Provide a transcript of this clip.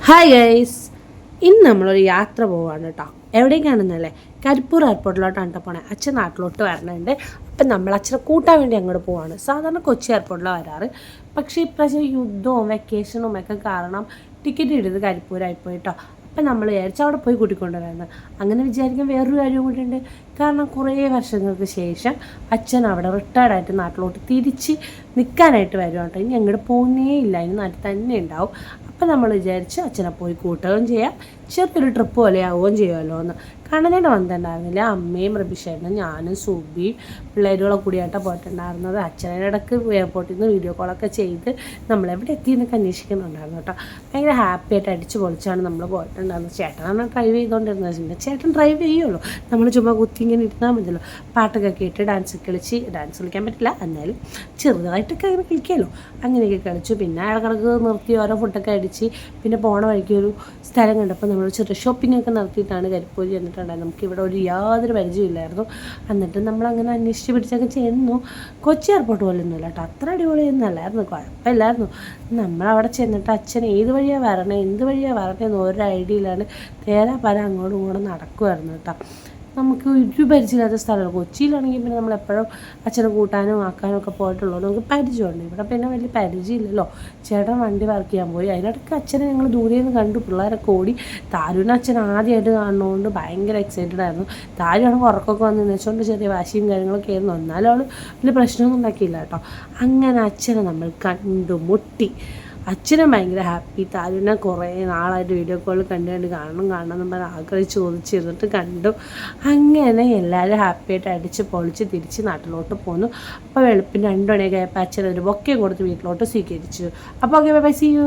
Hi guys, ഇന്ന് നമ്മളൊരു യാത്ര പോവാണ് കേട്ടോ. എവിടേക്കാണെന്നല്ലേ, കരിപ്പൂർ എയർപോർട്ടിലോട്ടാണ് കേട്ടോ പോണേ. അച്ഛൻ നാട്ടിലോട്ട് വരണുണ്ട്. അപ്പം നമ്മൾ അച്ഛനെ കൂട്ടാൻ വേണ്ടി അങ്ങോട്ട് പോവാണ്. സാധാരണ കൊച്ചി എയർപോർട്ടിലാണ് വരാറ്. പക്ഷേ ഇപ്രാവശ്യം യുദ്ധവും വെക്കേഷനും ഒക്കെ കാരണം ടിക്കറ്റ് എടുത്ത് കരിപ്പൂരായിപ്പോയി കേട്ടോ. അപ്പം നമ്മൾ വിചാരിച്ച് അവിടെ പോയി കൂട്ടിക്കൊണ്ടുവരാമെന്ന്. അങ്ങനെ വിചാരിക്കാൻ വേറൊരു കാര്യം കൂടിയുണ്ട്. കാരണം കുറേ വർഷങ്ങൾക്ക് ശേഷം അച്ഛൻ അവിടെ റിട്ടയർഡായിട്ട് നാട്ടിലോട്ട് തിരിച്ച് നിൽക്കാനായിട്ട് വരുവാണ് കേട്ടോ. ഇനി അങ്ങോട്ട് പോകുന്നേ ഇല്ല, ഇനി നാട്ടിൽ തന്നെ ഉണ്ടാവും. അപ്പം നമ്മൾ വിചാരിച്ച് അച്ഛനെ പോയി കൂട്ടുകയും ചെയ്യാം, ചെറിയൊരു ട്രിപ്പ് പോലെ ആവുകയും ചെയ്യുമല്ലോ എന്ന്. കണ്ണനേടെ വന്നിട്ടുണ്ടായിരുന്നില്ല. അമ്മയും റബിഷേട്ടനും ഞാനും സുബിയും പിള്ളേരുകളെ കൂടിയായിട്ടാണ് പോയിട്ടുണ്ടായിരുന്നത്. അച്ഛനയുടെ ഇടയ്ക്ക് എയർപോർട്ടിൽ നിന്ന് വീഡിയോ കോളൊക്കെ ചെയ്ത് നമ്മളെവിടെ എത്തിയെന്നൊക്കെ അന്വേഷിക്കുന്നുണ്ടായിരുന്നു കേട്ടോ. ഭയങ്കര ഹാപ്പി ആയിട്ട് അടിച്ച് പൊളിച്ചാണ് നമ്മൾ പോയിട്ടുണ്ടായിരുന്നത്. ചേട്ടനാണ് ഡ്രൈവ് ചെയ്തുകൊണ്ടിരുന്നത്. പിന്നെ ചേട്ടൻ ഡ്രൈവ് ചെയ്യുള്ളൂ, നമ്മൾ ചുമ്മാ കുത്തി ഇങ്ങനെ ഇരുന്നാൽ മതിയല്ലോ. പാട്ടൊക്കെ കേട്ട് ഡാൻസ് കളിക്കാൻ പറ്റില്ല, എന്നാലും ചെറുതായിട്ടൊക്കെ അങ്ങനെ കളിക്കാമല്ലോ. അങ്ങനെയൊക്കെ കളിച്ചു. പിന്നെ ഇടക്കിടക്ക് നിർത്തി ഓരോ ഫുഡൊക്കെ അടിച്ച് പിന്നെ പോണ വഴിക്ക് ഒരു സ്ഥലം കണ്ടപ്പോൾ നമ്മൾ ചെറിയ ഷോപ്പിംഗ് ഒക്കെ നടത്തിയിട്ടാണ് കരിപ്പൂർ ചെന്നിട്ടുണ്ടായത്. നമുക്കിവിടെ യാതൊരു പരിചയമില്ലായിരുന്നു. എന്നിട്ട് നമ്മളങ്ങനെ അന്വേഷിച്ച് പിടിച്ചൊക്കെ ചെന്നു. കൊച്ചി എയർപോർട്ട് പോലെയൊന്നുമില്ല കേട്ടോ, അത്ര അടിപൊളിയൊന്നും അല്ലായിരുന്നു, കുഴപ്പമില്ലായിരുന്നു. നമ്മളവിടെ ചെന്നിട്ട് അച്ഛൻ ഏത് വഴിയാണ് വരണേ എന്ത് വഴിയാണ് വരണേ എന്ന് ഒരു ഐഡിയയിലാണ് തേരാ പര അങ്ങോട്ടും ഇങ്ങോട്ടും നടക്കുമായിരുന്നു കേട്ടോ. നമുക്ക് ഒരു പരിചയമില്ലാത്ത സ്ഥലമാണ്. കൊച്ചിയിലാണെങ്കിൽ പിന്നെ നമ്മളെപ്പോഴും അച്ഛനെ കൂട്ടാനും ആക്കാനും ഒക്കെ പോയിട്ടുള്ളൂ, നമുക്ക് പരിചയമുണ്ട്. ഇവിടെ പിന്നെ വലിയ പരിചയമില്ലല്ലോ. ചേട്ടൻ വണ്ടി വർക്ക് ചെയ്യാൻ പോയി. അതിനിടയ്ക്ക് അച്ഛനെ ഞങ്ങൾ ദൂരെ നിന്ന് കണ്ടു. പിള്ളേരൊക്കെ ഓടി. താരുവിനെ അച്ഛൻ ആദ്യമായിട്ട് കാണുന്നതുകൊണ്ട് ഭയങ്കര എക്സൈറ്റഡ് ആയിരുന്നു. താരുവാണെങ്കിൽ ഉറക്കമൊക്കെ വന്ന് വെച്ചുകൊണ്ട് ചെറിയ വാശിയും കാര്യങ്ങളൊക്കെ ആയിരുന്നു. എന്നാലും അവൾ വലിയ പ്രശ്നമൊന്നും ഉണ്ടാക്കിയില്ല കേട്ടോ. അങ്ങനെ അച്ഛനെ നമ്മൾ കണ്ടുമുട്ടി. അച്ഛനും ഭയങ്കര ഹാപ്പി. താരുവിനെ കുറേ നാളായിട്ട് വീഡിയോ കോളിൽ കാണണം എന്ന് പറഞ്ഞ് ആഗ്രഹിച്ച് ചോദിച്ചിരുന്നിട്ട് കണ്ടു. അങ്ങനെ എല്ലാവരും ഹാപ്പിയായിട്ട് അടിച്ച് പൊളിച്ച് തിരിച്ച് നാട്ടിലോട്ട് പോന്നു. അപ്പോൾ വെളുപ്പിന് 2 മണിയൊക്കെ ആയപ്പോൾ അച്ഛൻ ഒരു ബൊക്കയും കൊടുത്ത് വീട്ടിലോട്ട് സ്വീകരിച്ചു. അപ്പോൾ ഓക്കെ, ബൈ, സീ യു.